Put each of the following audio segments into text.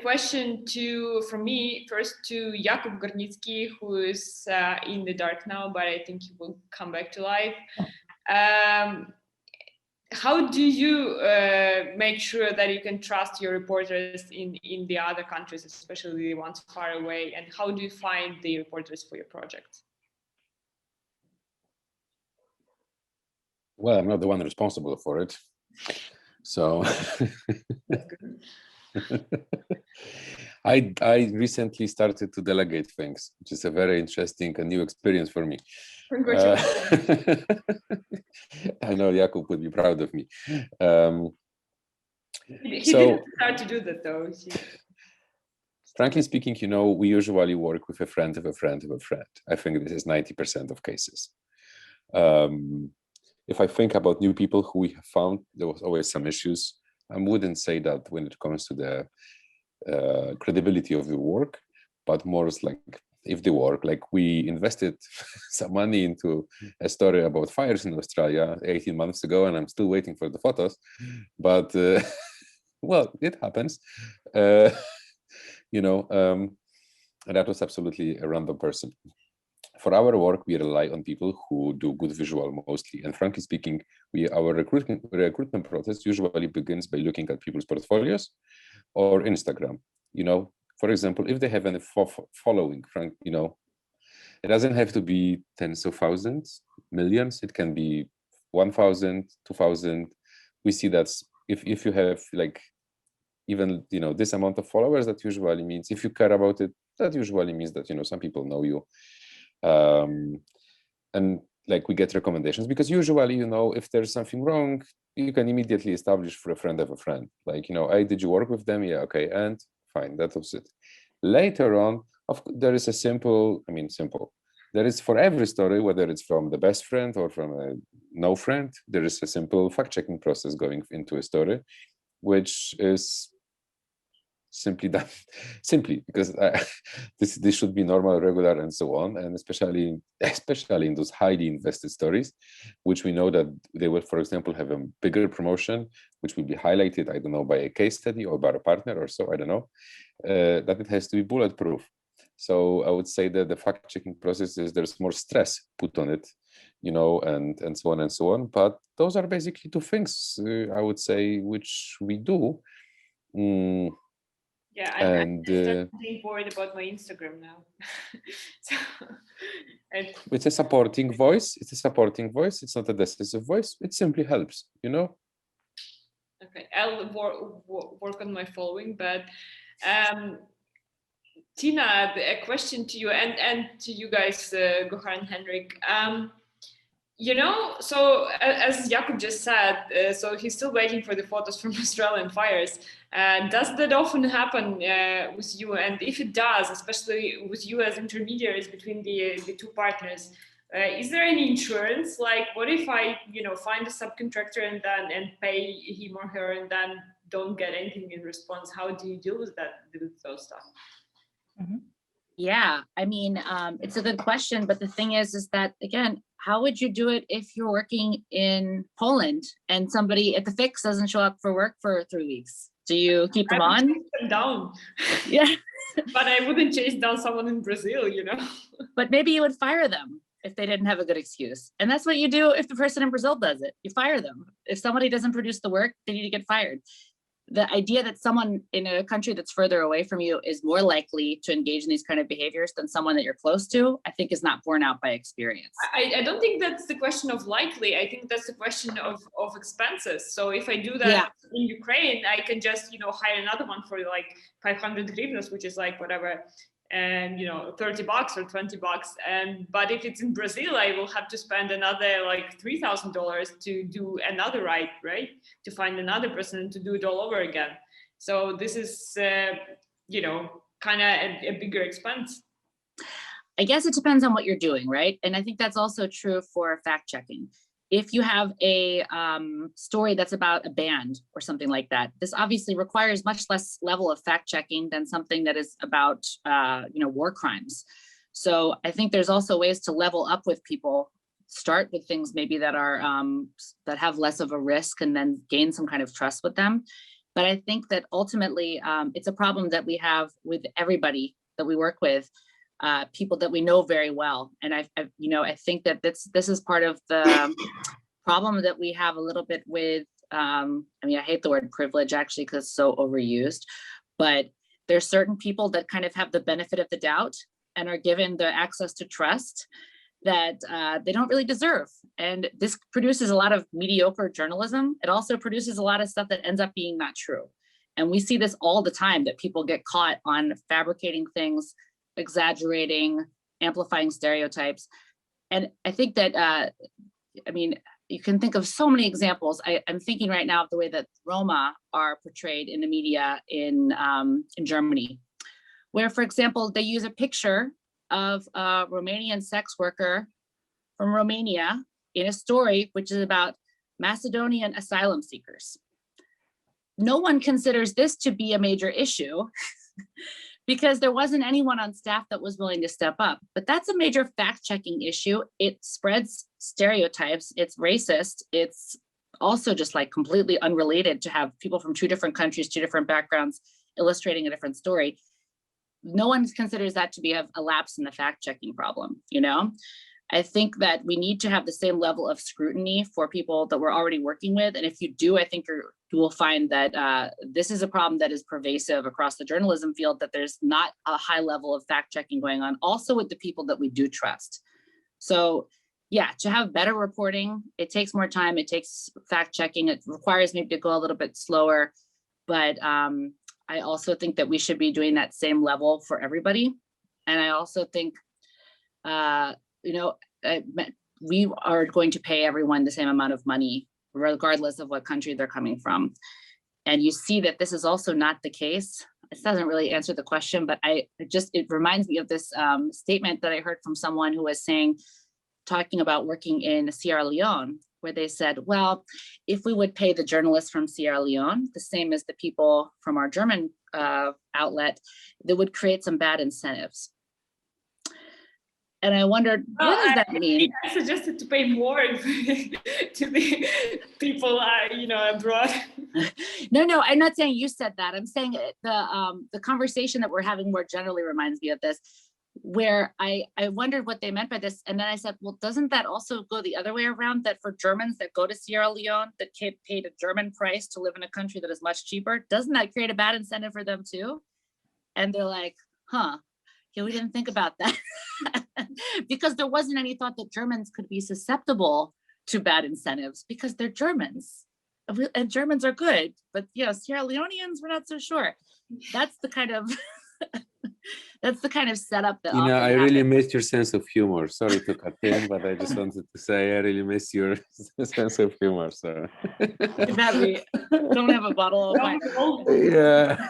question from me first to Jakub Gornicki, who is in the dark now, but I think he will come back to life. How do you make sure that you can trust your reporters in the other countries, especially the ones far away? And how do you find the reporters for your project? Well, I'm not the one responsible for it. So I recently started to delegate things, which is a very interesting and new experience for me. Congratulations. I know Jakub would be proud of me. He didn't start to do that though. Frankly speaking, we usually work with a friend of a friend of a friend. I think this is 90% of cases. If I think about new people who we have found, there was always some issues. I wouldn't say that when it comes to the credibility of the work, but more like if the work, like we invested some money into a story about fires in Australia 18 months ago, and I'm still waiting for the photos, but well, it happens. That was absolutely a random person. For our work, we rely on people who do good visual mostly. And frankly speaking, our recruitment process usually begins by looking at people's portfolios or Instagram. For example, if they have any following, it doesn't have to be tens of thousands, millions. It can be 1,000, 2,000. We see that if you have even this amount of followers, that usually means, if you care about it, that usually means that some people know you. And we get recommendations, because usually if there's something wrong, you can immediately establish for a friend of a friend, hey, did you work with them? Yeah, okay, and fine, that was it. Later on, there is a simple, there is, for every story, whether it's from the best friend or from a no friend, there is a simple fact-checking process going into a story, which is simply done because this should be normal, regular, and so on. And especially in those highly invested stories, which we know that they will, for example, have a bigger promotion, which will be highlighted, I don't know, by a case study or by a partner or so, I don't know, that it has to be bulletproof. So I would say that the fact-checking process there's more stress put on it, and so on and so on. But those are basically two things, I would say, which we do. Yeah, I'm getting worried about my Instagram now. It's a supporting voice. It's a supporting voice. It's not a decisive voice. It simply helps, Okay, I'll work on my following, but Tina, a question to you and to you guys, Gohar and Henrik. So as Jakub just said, so he's still waiting for the photos from Australian fires. Does that often happen with you? And if it does, especially with you as intermediaries between the two partners, is there any insurance? Like, what if I, find a subcontractor and pay him or her and then don't get anything in response? How do you deal with that, with those stuff? Mm-hmm. Yeah, it's a good question, but the thing is that, again, how would you do it if you're working in Poland and somebody at the fix doesn't show up for work for 3 weeks? Do you keep them on? Chase them down. Yeah. But I wouldn't chase down someone in Brazil, But maybe you would fire them if they didn't have a good excuse. And that's what you do if the person in Brazil does it. You fire them. If somebody doesn't produce the work, they need to get fired. The idea that someone in a country that's further away from you is more likely to engage in these kind of behaviors than someone that you're close to, I think is not borne out by experience. I don't think that's the question of likely. I think that's the question of expenses. So if I do that in Ukraine, I can just, hire another one for 500 hryvnias, which is whatever, and $30 or $20. But if it's in Brazil, I will have to spend another $3,000 to do another right? To find another person to do it all over again. So this is, kind of a bigger expense. I guess it depends on what you're doing, right? And I think that's also true for fact checking. If you have a story that's about a band or something like that, this obviously requires much less level of fact checking than something that is about, war crimes. So I think there's also ways to level up with people. Start with things maybe that are that have less of a risk, and then gain some kind of trust with them. But I think that ultimately it's a problem that we have with everybody that we work with, people that we know very well. And I think that this is part of the problem that we have a little bit with, I hate the word privilege actually, because it's so overused, but there's certain people that kind of have the benefit of the doubt and are given the access to trust that they don't really deserve. And this produces a lot of mediocre journalism. It also produces a lot of stuff that ends up being not true. And we see this all the time, that people get caught on fabricating things, exaggerating, amplifying stereotypes. And I think that, you can think of so many examples. I'm thinking right now of the way that Roma are portrayed in the media in Germany, where, for example, they use a picture of a Romanian sex worker from Romania in a story which is about Macedonian asylum seekers. No one considers this to be a major issue because there wasn't anyone on staff that was willing to step up. But that's a major fact-checking issue. It spreads stereotypes, it's racist, it's also just like completely unrelated to have people from two different countries, two different backgrounds illustrating a different story. No one considers that to be a lapse in the fact-checking problem, I think that we need to have the same level of scrutiny for people that we're already working with. And if you do, I think you will find that this is a problem that is pervasive across the journalism field, that there's not a high level of fact-checking going on, also with the people that we do trust. So yeah, to have better reporting, it takes more time, it takes fact-checking, it requires maybe to go a little bit slower, but I also think that we should be doing that same level for everybody. And I also think, we are going to pay everyone the same amount of money, regardless of what country they're coming from. And you see that this is also not the case. This doesn't really answer the question, but it reminds me of this statement that I heard from someone who was talking about working in Sierra Leone, where they said, well, if we would pay the journalists from Sierra Leone the same as the people from our German outlet, that would create some bad incentives. And I wondered, what does that mean? I suggested to pay more to the people, abroad. No, I'm not saying you said that. I'm saying the conversation that we're having more generally reminds me of this, where I wondered what they meant by this. And then I said, well, doesn't that also go the other way around, that for Germans that go to Sierra Leone, that paid a German price to live in a country that is much cheaper, doesn't that create a bad incentive for them too? And they're like, yeah, we didn't think about that. Because there wasn't any thought that Germans could be susceptible to bad incentives because they're Germans. And Germans are good, but Sierra Leoneans, we're not so sure. That's the kind of setup that I really missed your sense of humor. Sorry to cut in, but I just wanted to say I really miss your sense of humor. So that we don't have a bottle of wine. Yeah.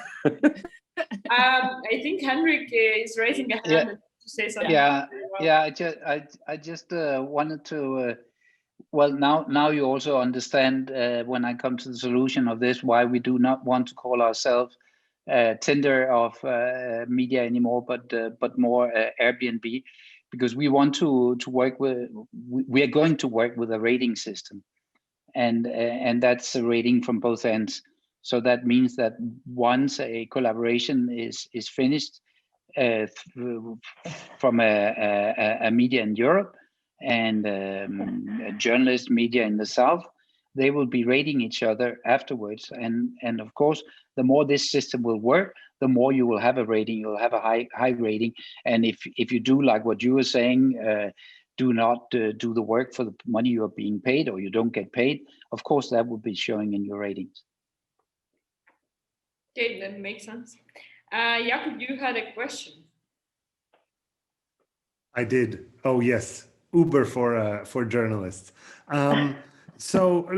I think Henrik is raising a hand to say something. Yeah. I just wanted to. Well, now you also understand when I come to the solution of this, why we do not want to call ourselves Tinder of media anymore, but more Airbnb, because we want to work with. We are going to work with a rating system, and that's a rating from both ends. So that means that once a collaboration is finished from a media in Europe and a journalist media in the South, they will be rating each other afterwards. And of course, the more this system will work, the more you will have a rating. You'll have a high rating. And if you do like what you were saying, do not do the work for the money you are being paid, or you don't get paid, of course, that will be showing in your ratings. Okay, that makes sense. Jakob, you had a question. I did. Oh yes, Uber for journalists. So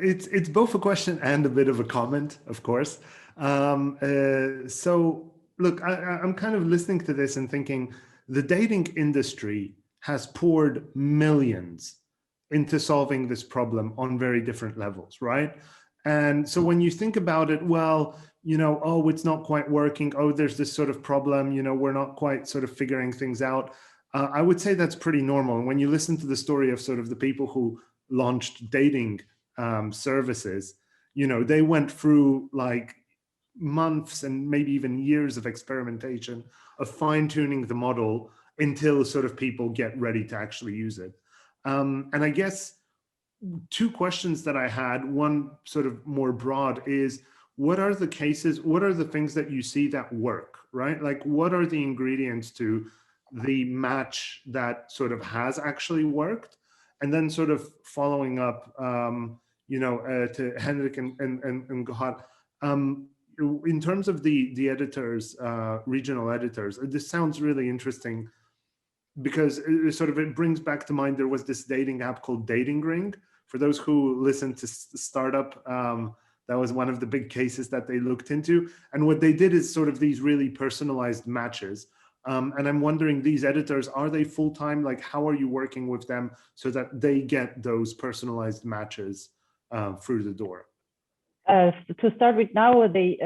it's both a question and a bit of a comment, of course. So look, I'm kind of listening to this and thinking the dating industry has poured millions into solving this problem on very different levels, right? And so when you think about it, well, oh, it's not quite working. Oh, there's this sort of problem, we're not quite sort of figuring things out. I would say that's pretty normal. And when you listen to the story of sort of the people who launched dating services, you know, they went through like months and maybe even years of experimentation, of fine-tuning the model until sort of people get ready to actually use it. And I guess two questions that I had, one sort of more broad, is what are the cases, what are the things that you see that work, right? Like what are the ingredients to the match that sort of has actually worked? And then sort of following up, you know, to Henrik and Gohad, in terms of the editors, regional editors, this sounds really interesting because it brings back to mind, there was this dating app called Dating Ring. For those who listened to Startup, that was one of the big cases that they looked into. And what they did is sort of these really personalized matches. And I'm wondering, these editors, are they full-time? Like, how are you working with them so that they get those personalized matches through the door? To start with, now they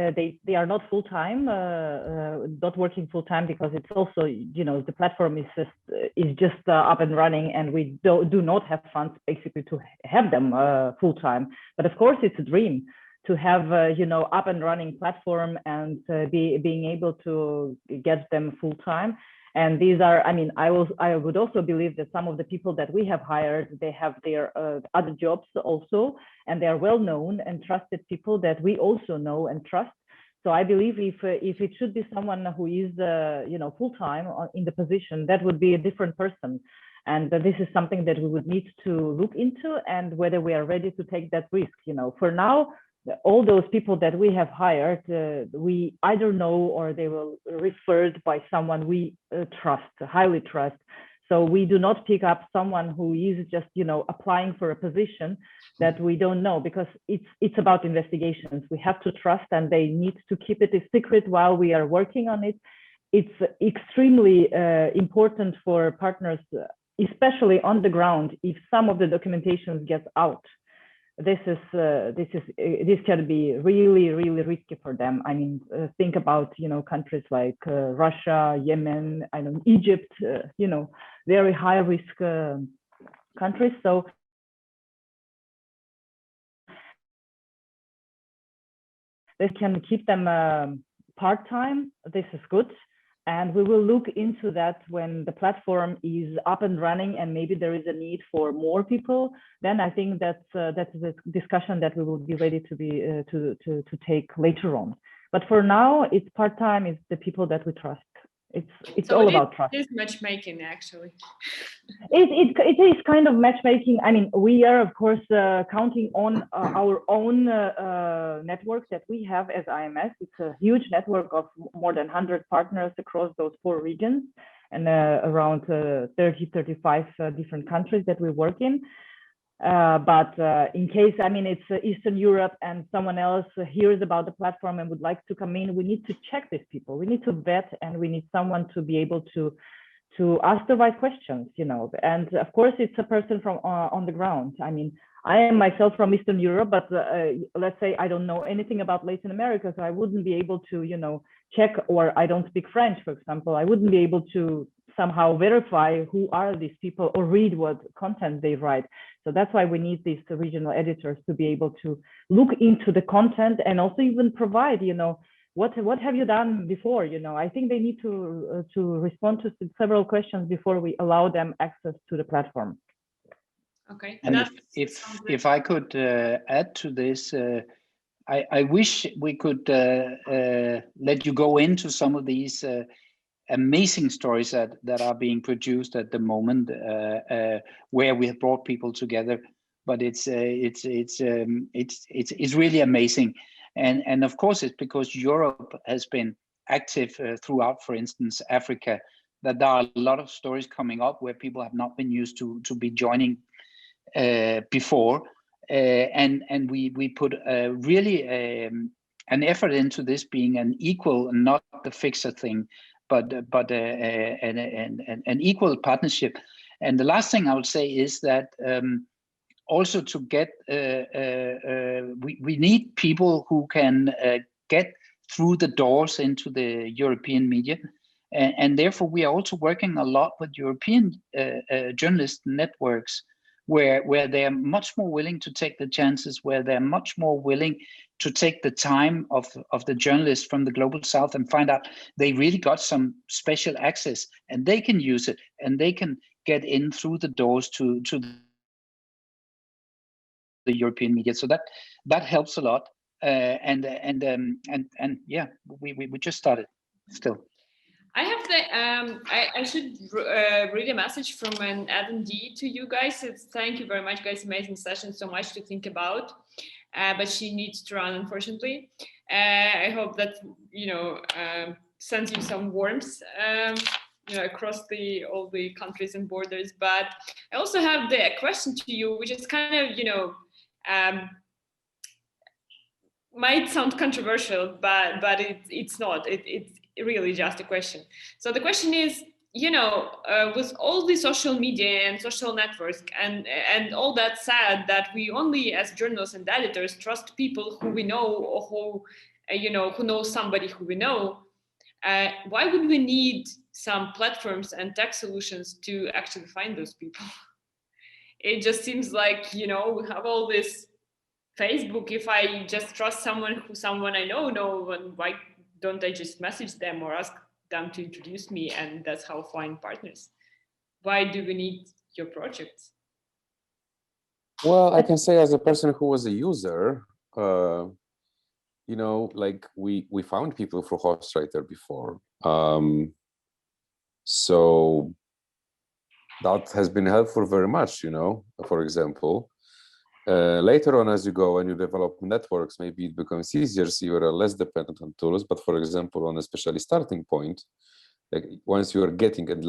are not full-time, not working full-time, because it's also, you know, the platform is just up and running, and we do not have funds basically to have them full-time. But of course, it's a dream to have you know, up and running platform and being able to get them full-time. And these are, I mean, I would also believe that some of the people that we have hired, they have their other jobs also, and they are well-known and trusted people that we also know and trust. So I believe if it should be someone who is, you know, full-time in the position, that would be a different person. And this is something that we would need to look into, and whether we are ready to take that risk. You know, for now, all those people that we have hired, we either know or they were referred by someone we trust, highly trust. So we do not pick up someone who is just, you know, applying for a position that we don't know, because it's about investigations. We have to trust, and they need to keep it a secret while we are working on it. It's extremely important for partners, especially on the ground, if some of the documentation gets out. This can be really, really risky for them. I mean, think about, you know, countries like Russia, Yemen, I know, Egypt, you know, very high risk countries. So they can keep them part-time. This is good. And we will look into that when the platform is up and running, and maybe there is a need for more people. Then I think that's a discussion that we will be ready to be to take later on. But for now, it's part-time. It's the people that we trust. It's all about trust. It is matchmaking, actually. It is kind of matchmaking. I mean, we are of course counting on our own network that we have as IMS. It's a huge network of more than 100 partners across those 4 regions, and around 30-35 different countries that we work in. But in case, I mean, it's Eastern Europe and someone else hears about the platform and would like to come in, we need to check these people. We need to vet, and we need someone to be able to ask the right questions, you know. And of course, it's a person from on the ground. I mean, I am myself from Eastern Europe, but let's say I don't know anything about Latin America, so I wouldn't be able to, you know, check, or I don't speak French, for example. I wouldn't be able to somehow verify who are these people or read what content they write. So that's why we need these regional editors to be able to look into the content and also even provide, you know, what have you done before? You know, I think they need to respond to several questions before we allow them access to the platform. Okay. And if I could add to this, I wish we could let you go into some of these amazing stories that are being produced at the moment, where we have brought people together. But it's really amazing, and of course it's because Europe has been active throughout, for instance, Africa, that there are a lot of stories coming up where people have not been used to be joining before, and we put really an effort into this being an equal, not the fixer thing, but an equal partnership. And the last thing I would say is that also to get we need people who can get through the doors into the European media, and therefore we are also working a lot with European journalist networks where they're much more willing to take the chances, where they're much more willing to take the time of the journalists from the global south and find out they really got some special access and they can use it and they can get in through the doors to the European media. So that helps a lot. And yeah, we just started still. I have the I should read a message from an attendee to you guys. It's thank you very much, guys. Amazing session, so much to think about. But she needs to run, unfortunately. I hope that sends you some warmth, across all the countries and borders. But I also have a question to you, which is kind of might sound controversial, but it's not. It's really just a question. So the question is, with all the social media and social networks and all that said, that we only as journalists and editors trust people who we know or who know somebody who we know. Why would we need some platforms and tech solutions to actually find those people? It just seems like, we have all this Facebook. If I just trust someone I know, why don't I just message them or ask them to introduce me, and that's how I find partners? Why do we need your projects? Well, I can say as a person who was a user, like we found people through Hostwriter before. So that has been helpful very much, for example. Later on, as you go and you develop networks, maybe it becomes easier, so you are less dependent on tools. But for example, on especially starting point, like once you are getting it,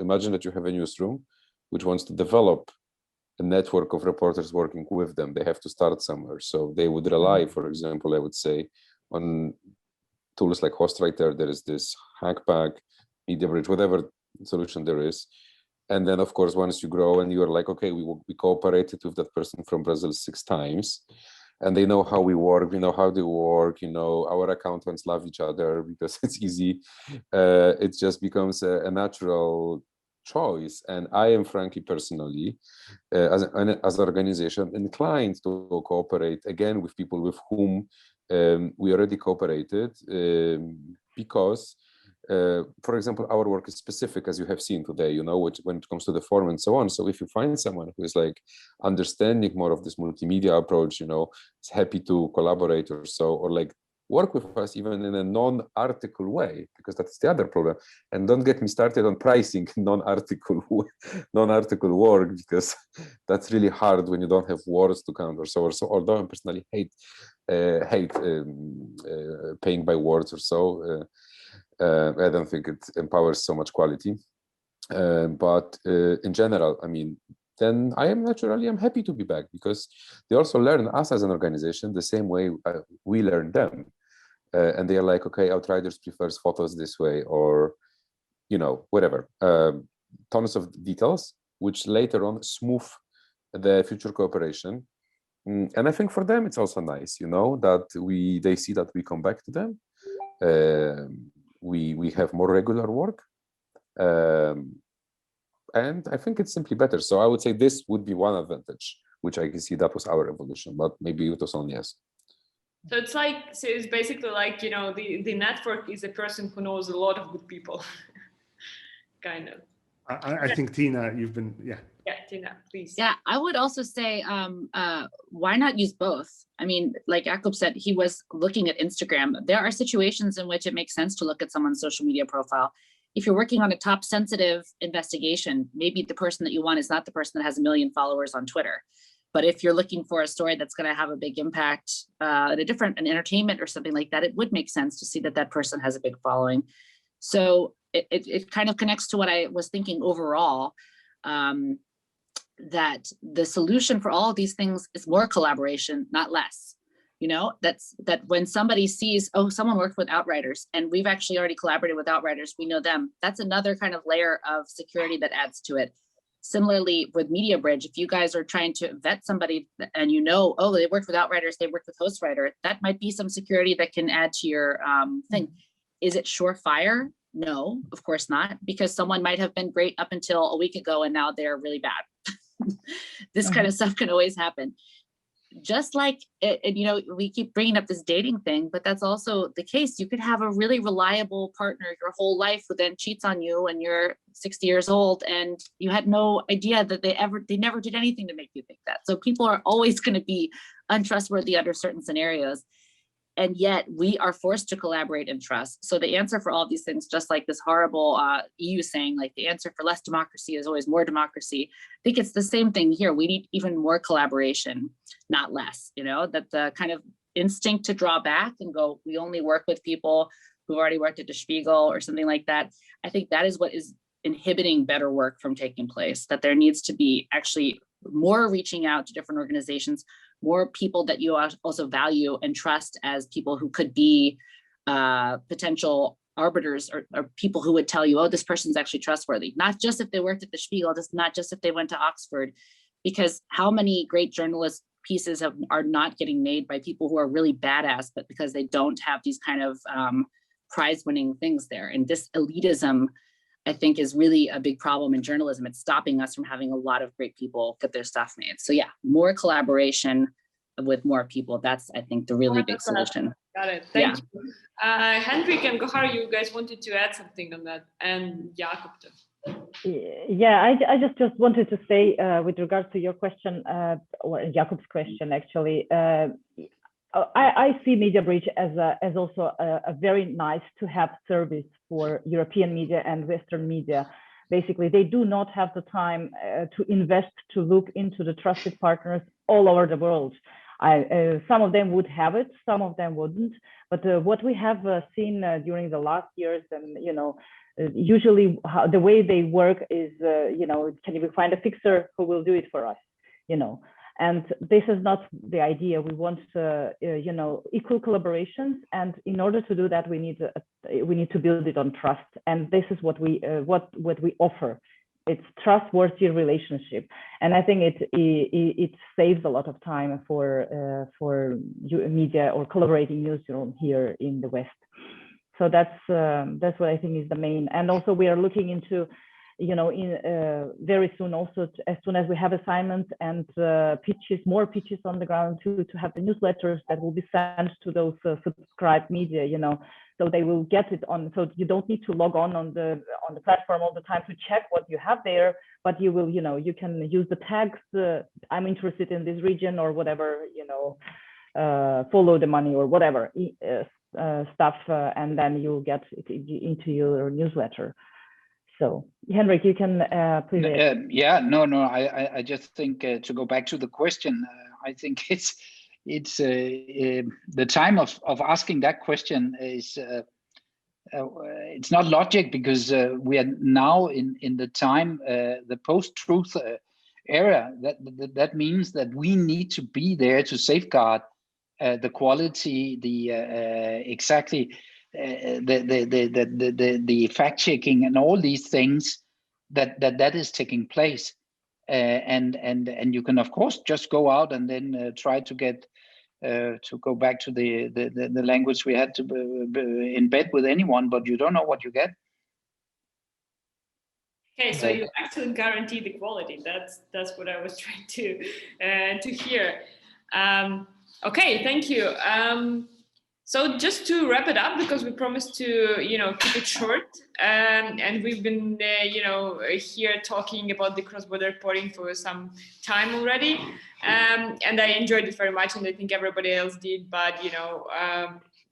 imagine that you have a newsroom which wants to develop a network of reporters working with them. They have to start somewhere. So they would rely, for example, I would say, on tools like Hostwriter. There is this Hackpack, MediaBridge, whatever solution there is. And then, of course, once you grow and you're like, okay, we cooperated with that person from Brazil 6 times, and they know how we work, we know how they work, our accountants love each other because it's easy. It just becomes a natural choice. And I am, frankly, personally, as an organization, inclined to cooperate again with people with whom we already cooperated, because for example, our work is specific, as you have seen today, when it comes to the form and so on. So if you find someone who is like understanding more of this multimedia approach, is happy to collaborate or so, or like work with us even in a non-article way, because that's the other problem. And don't get me started on pricing non-article work, because that's really hard when you don't have words to count or so. Although I personally hate paying by words or so. I don't think it empowers so much quality, but in general, then I'm happy to be back, because they also learn us as an organization the same way we learn them, and they are like, okay, Outriders prefers photos this way, or whatever, tons of details which later on smooth the future cooperation. And I think for them it's also nice, that they see that we come back to them. We have more regular work, and I think it's simply better. So I would say this would be one advantage, which I can see that was our evolution, but maybe it was only us. So it's basically like, the network is a person who knows a lot of good people, kind of. I think, Tina, you've been, yeah. Yeah, Tina, please. Yeah, I would also say, why not use both? Like Jakub said, he was looking at Instagram. There are situations in which it makes sense to look at someone's social media profile. If you're working on a top sensitive investigation, maybe the person that you want is not the person that has 1 million followers on Twitter. But if you're looking for a story that's going to have a big impact in entertainment or something like that, it would make sense to see that that person has a big following. So it kind of connects to what I was thinking overall, that the solution for all of these things is more collaboration, not less. That when somebody sees, oh, someone worked with Outriders and we've actually already collaborated with Outriders, we know them. That's another kind of layer of security that adds to it. Similarly with MediaBridge, if you guys are trying to vet somebody and oh, they worked with Outriders, they worked with Hostwriter, that might be some security that can add to your thing. Is it surefire? No, of course not, because someone might have been great up until a week ago and now they're really bad. this kind of stuff can always happen. Just like it, and, you know, we keep bringing up this dating thing, but that's also the case. You could have a really reliable partner your whole life who then cheats on you when you're 60 years old, and you had no idea that they never did anything to make you think that. So people are always going to be untrustworthy under certain scenarios. And yet we are forced to collaborate and trust. So the answer for all these things, just like this horrible EU saying, like the answer for less democracy is always more democracy. I think it's the same thing here. We need even more collaboration, not less, you know, that the kind of instinct to draw back and go, we only work with people who've already worked at Der Spiegel or something like that. I think that is what is inhibiting better work from taking place, that there needs to be actually more reaching out to different organizations, more people that you also value and trust as people who could be potential arbiters or people who would tell you, oh, this person's actually trustworthy. Not just if they worked at the Spiegel, just not just if they went to Oxford, because how many great journalist pieces are not getting made by people who are really badass, but because they don't have these kind of prize-winning things there. And this elitism, I think, is really a big problem in journalism. It's stopping us from having a lot of great people get their stuff made. So yeah, more collaboration with more people. That's, I think, the really big solution. Got it. Thank you. Henrik and Gohar, you guys wanted to add something on that, and Jakob too. Yeah, I just wanted to say with regards to your question, or Jakob's question, actually, I see MediaBridge as also a very nice to have service for European media and Western media. Basically, they do not have the time to invest to look into the trusted partners all over the world. Some of them would have it, some of them wouldn't. But what we have seen during the last years, and you know, usually the way they work is, you know, can we find a fixer who will do it for us, you know? And this is not the idea. We want, you know, equal collaborations, and in order to do that, we need to build it on trust. And this is what we offer. It's trustworthy relationship, and I think it saves a lot of time for media or collaborating newsroom here in the West. So that's what I think is the main. And also we are looking into, you know, in very soon also, as soon as we have assignments and pitches, more pitches on the ground to have the newsletters that will be sent to those subscribed media, you know, so they will get it on. So you don't need to log on the platform all the time to check what you have there, but you will, you know, you can use the tags. I'm interested in this region or whatever, you know, follow the money or whatever stuff, and then you'll get it into your newsletter. So, Henrik, you can please. Yeah, no, I just think to go back to the question, I think it's the time of asking that question is it's not logic, because we are now in the time, the post-truth era. That means that we need to be there to safeguard the quality, the exactly. The fact checking and all these things that is taking place, and you can of course just go out and then try to get to go back to the language we had to in bed with anyone, but you don't know what you get. Okay, so you actually guarantee the quality. That's what I was trying to hear. Okay, thank you. So just to wrap it up, because we promised to, you know, keep it short, and we've been, you know, here talking about the cross-border reporting for some time already, and I enjoyed it very much, and I think everybody else did. But you know,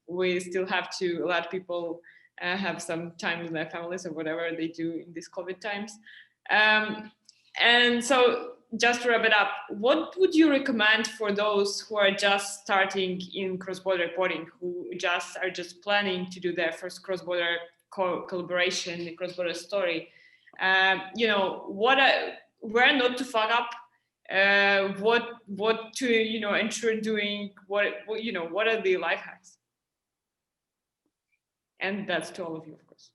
we still have to. A lot of people have some time with their families or whatever they do in these COVID times, and so. Just to wrap it up, what would you recommend for those who are just starting in cross-border reporting, who are just planning to do their first cross-border collaboration, cross-border story? You know, where not to fuck up, what to, you know, ensure doing, what you know, what are the life hacks? And that's to all of you, of course.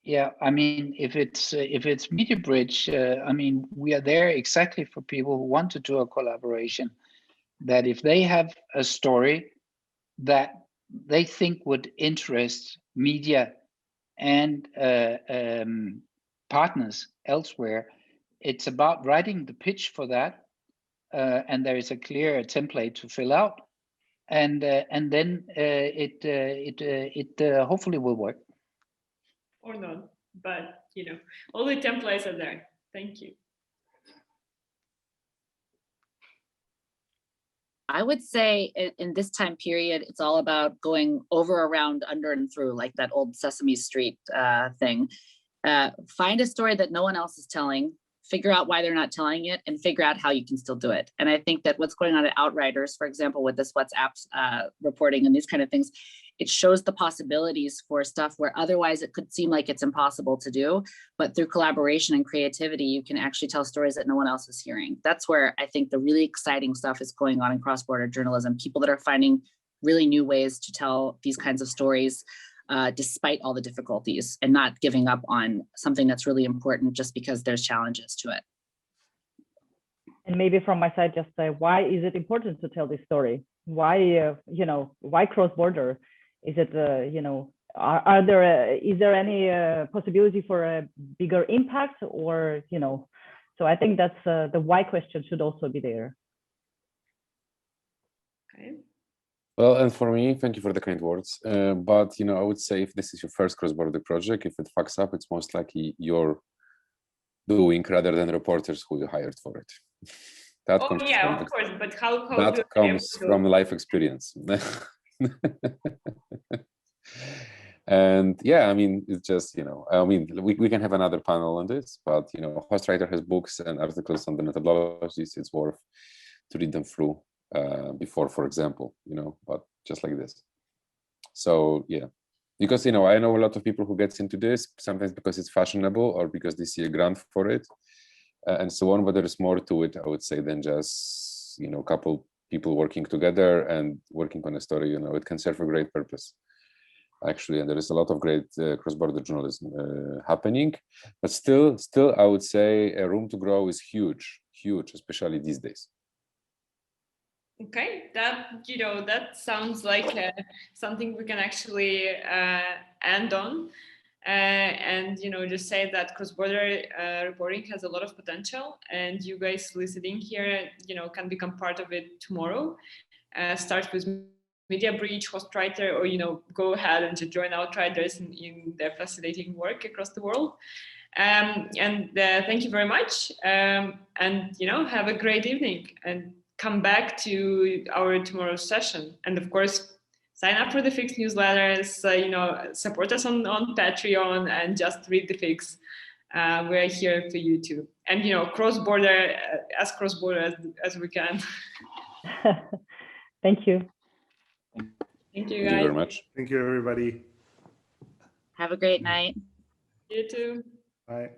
Yeah, I mean, if it's MediaBridge, I mean, we are there exactly for people who want to do a collaboration. That if they have a story that they think would interest media and partners elsewhere, it's about writing the pitch for that, and there is a clear template to fill out, and then it hopefully will work. Or not, but all the templates are there. Thank you. I would say in this time period, it's all about going over, around, under, and through, like that old Sesame Street thing. Find a story that no one else is telling, figure out why they're not telling it, and figure out how you can still do it. And I think that what's going on at Outriders, for example, with this WhatsApp reporting and these kind of things, it shows the possibilities for stuff where otherwise it could seem like it's impossible to do, but through collaboration and creativity, you can actually tell stories that no one else is hearing. That's where I think the really exciting stuff is going on in cross-border journalism. People that are finding really new ways to tell these kinds of stories despite all the difficulties, and not giving up on something that's really important just because there's challenges to it. And maybe from my side, just say, why is it important to tell this story? Why, why cross-border? Is it, is there any possibility for a bigger impact, or, so I think that's the why question should also be there. Okay. Well, and for me, thank you for the kind words. But, I would say if this is your first cross-border project, if it fucks up, it's most likely you're doing rather than reporters who you hired for it. That comes yeah, of course, but how that comes from life experience. And yeah, I mean, it's just, we can have another panel on this, but, Hostwriter has books and articles on the methodologies. It's worth to read them through before, for example, but just like this. So yeah, because, I know a lot of people who gets into this, sometimes because it's fashionable or because they see a grant for it and so on, but there is more to it, I would say, than just, a couple people working together and working on a story. It can serve a great purpose, actually, and there is a lot of great cross-border journalism happening, but still I would say a room to grow is huge, especially these days. Okay, that sounds like something we can actually end on, and just say that cross-border reporting has a lot of potential, and you guys listening here, can become part of it tomorrow. Start with MediaBridge, Hostwriter, or go ahead and just join Outriders in their fascinating work across the world. And thank you very much, and have a great evening, and come back to our tomorrow's session. And of course, sign up for the Fix newsletters, support us on Patreon, and just read the Fix. We're here for you too. And, cross-border, as cross-border as we can. Thank you. Thank you, guys. Thank you very much. Thank you, everybody. Have a great night. You too. Bye.